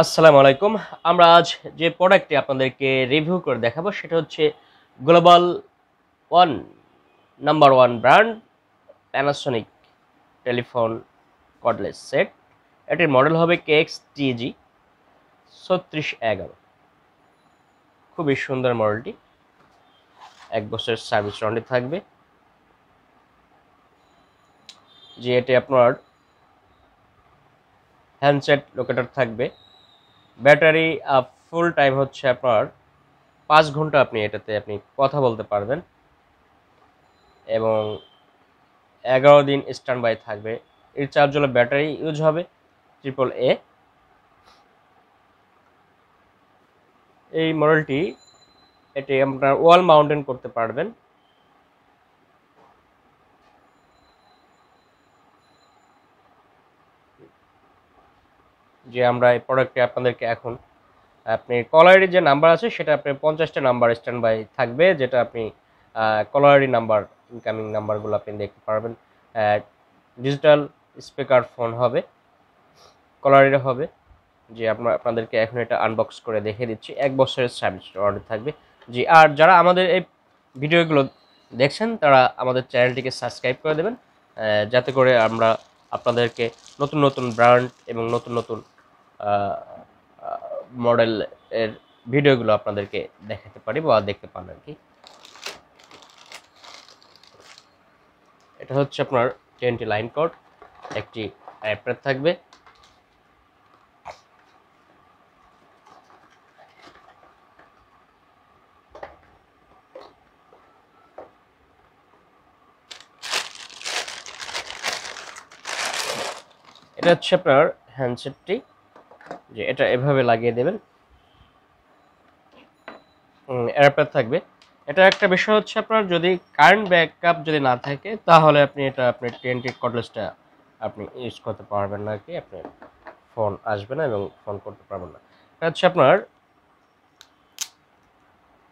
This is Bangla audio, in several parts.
আসসালামু আলাইকুম। আমরা আজ যে প্রোডাক্টটি আপনাদেরকে রিভিউ করে দেখাবো সেটা হচ্ছে global one number one brand Panasonic telephone cordless set. এটির মডেল হবে KX-TG 3611। খুবই সুন্দর মডেলটি, 1 বছরের সার্ভিস ওয়ারেন্টি থাকবে। যে এটি আপনার হ্যান্ডসেট লোকেটর থাকবে। ব্যাটারি ফুল টাইম হচ্ছে আপনার 5 ঘন্টা আপনি এটাতে কথা বলতে পারবেন এবং 11 দিন স্ট্যান্ড বাই থাকবে। রিচার্জেবল ব্যাটারি ইউজ হবে AAA। এই মডেলটি এটি আপনার ওয়াল মাউন্টেন করতে পারবেন। যে আমরা এই প্রোডাক্টটি আপনাদেরকে এখন আপনি কলারের যে নাম্বার আছে সেটা আপনি 50টা নাম্বার স্ট্যান্ড বাই থাকবে, যেটা আপনি কলারের নাম্বার ইনকামিং নাম্বারগুলো আপনি দেখতে পারবেন। ডিজিটাল স্পিকার ফোন হবে, কলারের হবে। যে আপনাদেরকে এখন এটা আনবক্স করে দেখিয়ে দিচ্ছি। 1 বছরের সার্ভিস ওয়ারেন্টি থাকবে। জি, আর যারা আমাদের এই ভিডিওগুলো দেখছেন তারা আমাদের চ্যানেলটিকে সাবস্ক্রাইব করে দেবেন, যাতে করে আমরা আপনাদেরকে নতুন নতুন ব্র্যান্ড এবং নতুন নতুন মডেল এর ভিডিওগুলো আপনাদেরকে দেখাতে পারি বা দেখতে পান আর কি। এটা হচ্ছে আপনার 10টি লাইন কোড, একটি অ্যাডাপ্টার থাকবে। এটা হচ্ছে আপনার হ্যান্ডসেটটি, যে এটা এভাবে লাগিয়ে দেবেন। অ্যাডাপ্টার থাকবে। এটা একটা বিষয় হচ্ছে আপনার যদি কারেন্ট ব্যাকআপ যদি না থাকে তাহলে আপনি এটা আপনার 10টি কর্ডলেসটা আপনি ইউজ করতে পারবেন না আর কি। আপনার ফোন আসবে না এবং ফোন করতে পারবেন না। এটা হচ্ছে আপনার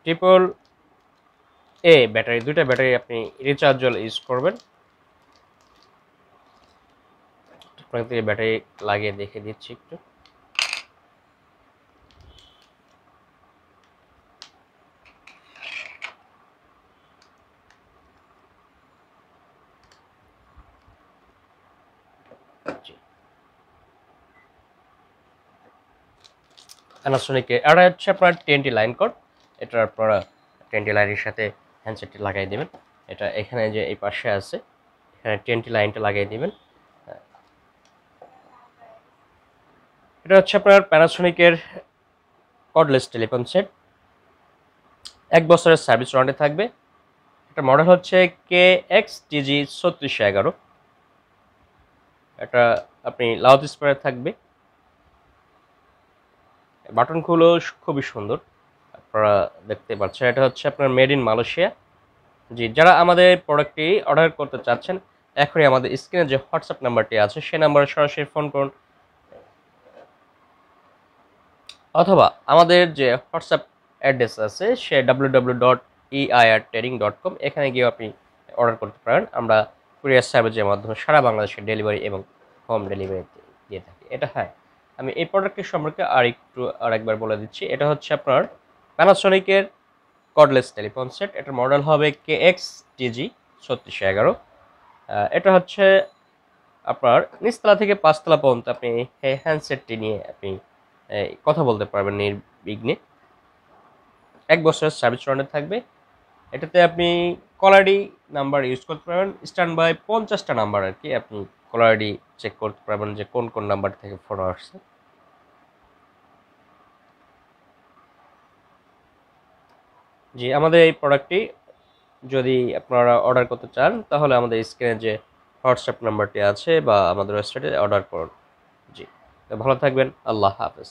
AAA ব্যাটারি, 2টা ব্যাটারি আপনি রিচার্জেবল ইউজ করবেন। আপনাকে ব্যাটারি লাগিয়ে দেখে দিচ্ছি একটু। প্যানাসোনিকের এটা হচ্ছে আপনার 10টি লাইন কোড। এটা আপনারা 10টি লাইনের সাথে হ্যান্ডসেটটি লাগাই দেবেন। এটা এখানে যে এই পাশে আছে, এখানে 10টি লাইনটা লাগিয়ে দিবেন। এটা হচ্ছে আপনার প্যানাসোনিকের কর্ডলেস টেলিফোন সেট, 1 বছরের সার্ভিস ওয়ারেন্টি থাকবে। এটা মডেল হচ্ছে KX-TG 3611। এটা আপনি লাউড স্পিকার থাকবে, বাটনগুলো খুবই সুন্দর, আপনারা দেখতে পাচ্ছেন। এটা হচ্ছে আপনার মেড ইন মালয়েশিয়া। জি, যারা আমাদের প্রোডাক্টটি অর্ডার করতে চাচ্ছেন এখনই আমাদের স্ক্রিনে যে হোয়াটসঅ্যাপ নাম্বারটি আছে সেই নাম্বারে সরাসরি ফোন করুন, অথবা আমাদের যে হোয়াটসঅ্যাপ অ্যাড্রেস আছে সে www.eirtrading.com, এখানে গিয়ে আপনি অর্ডার করতে পারেন। আমরা কুরিয়ার সার্ভিসের মাধ্যমে সারা বাংলাদেশে ডেলিভারি এবং হোম ডেলিভারি দিয়ে থাকি। এটা হ্যাঁ, আমি এই প্রোডাক্টটির সম্পর্কে আরেকবার বলে দিচ্ছি। এটা হচ্ছে আপনার প্যানাসোনিকের কর্ডলেস টেলিফোন সেট। এটার মডেল হবে KX-TG 3611। এটা হচ্ছে আপনার নিচতলা থেকে 5তলা পর্যন্ত আপনি এই হ্যান্ডসেটটি নিয়ে আপনি কথা বলতে পারবেন নির্বিঘ্নে। 1 বছরের সার্ভিস ওয়ারেন্টি থাকবে। এটাতে আপনি কলার আইডি নাম্বার ইউজ করতে পারবেন। স্ট্যান্ড বাই 50টা নাম্বার আর কি আপনি কলার আইডি চেক করতে পারবেন যে কোন কোন নাম্বার থেকে ফোন আসছে। জি, আমাদের এই প্রোডাক্টটি যদি আপনারা অর্ডার করতে চান তাহলে আমাদের স্ক্রিনে যে হোয়াটসঅ্যাপ নাম্বারটি আছে বা আমাদের ওয়েবসাইটে অর্ডার করুন। জি, তো ভালো থাকবেন। আল্লাহ হাফেজ।